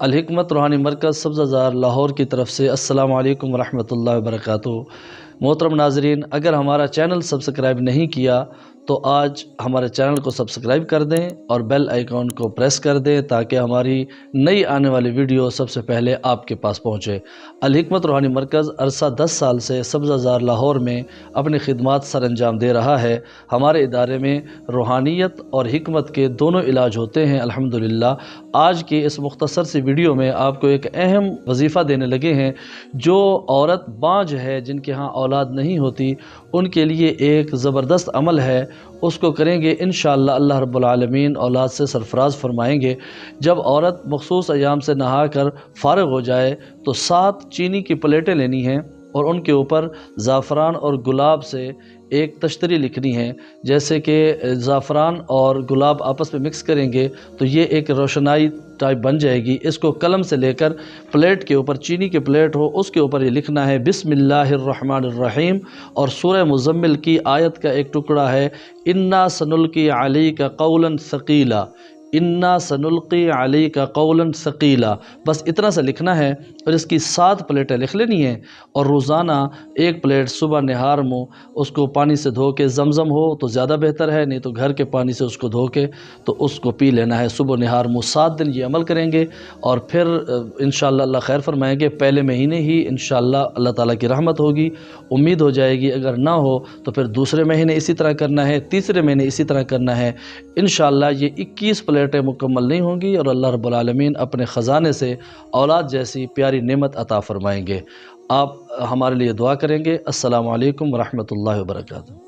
الحکمت روحانی مرکز سبزہ زار لاہور کی طرف سے السلام علیکم ورحمۃ اللہ وبرکاتہ۔ محترم ناظرین، اگر ہمارا چینل سبسکرائب نہیں کیا تو آج ہمارے چینل کو سبسکرائب کر دیں اور بیل آئیکن کو پریس کر دیں تاکہ ہماری نئی آنے والی ویڈیو سب سے پہلے آپ کے پاس پہنچے۔ الحکمت روحانی مرکز عرصہ 10 سال سے سبزہ زار لاہور میں اپنی خدمات سر انجام دے رہا ہے۔ ہمارے ادارے میں روحانیت اور حکمت کے دونوں علاج ہوتے ہیں الحمدللہ۔ آج کی اس مختصر سی ویڈیو میں آپ کو ایک اہم وظیفہ دینے لگے ہیں۔ جو عورت بانجھ ہے، جن کے ہاں اولاد نہیں ہوتی، ان کے لیے ایک زبردست عمل ہے، اس کو کریں گے انشاءاللہ اللہ رب العالمین اولاد سے سرفراز فرمائیں گے۔ جب عورت مخصوص ایام سے نہا کر فارغ ہو جائے تو 7 چینی کی پلیٹیں لینی ہیں اور ان کے اوپر زعفران اور گلاب سے ایک تشتری لکھنی ہے۔ جیسے کہ زعفران اور گلاب آپس میں مکس کریں گے تو یہ ایک روشنائی ٹائپ بن جائے گی۔ اس کو قلم سے لے کر پلیٹ کے اوپر، چینی کی پلیٹ ہو اس کے اوپر یہ لکھنا ہے بسم اللہ الرحمن الرحیم، اور سورہ مزمل کی آیت کا ایک ٹکڑا ہے انا سنلقی علیک قولا ثقیلا، انا سنلقی علیک قولا ثقیلا، بس اتنا سا لکھنا ہے اور اس کی 7 پلیٹیں لکھ لینی ہیں، اور روزانہ ایک پلیٹ صبح نہار میں اس کو پانی سے دھو کے، زمزم ہو تو زیادہ بہتر ہے، نہیں تو گھر کے پانی سے اس کو دھو کے تو اس کو پی لینا ہے صبح نہار میں۔ 7 دن یہ عمل کریں گے اور پھر انشاءاللہ اللہ خیر فرمائیں گے۔ پہلے مہینے ہی انشاءاللہ اللہ تعالیٰ کی رحمت ہوگی، امید ہو جائے گی۔ اگر نہ ہو تو پھر دوسرے مہینے اسی طرح کرنا ہے، تیسرے مہینے اسی طرح کرنا ہے۔ انشاءاللہ یہ 21 پلیٹیں مکمل نہیں ہوں گی اور اللہ رب العالمین اپنے خزانے سے اولاد جیسی پیاری نعمت عطا فرمائیں گے۔ آپ ہمارے لیے دعا کریں گے۔ السلام علیکم ورحمۃ اللہ وبرکاتہ۔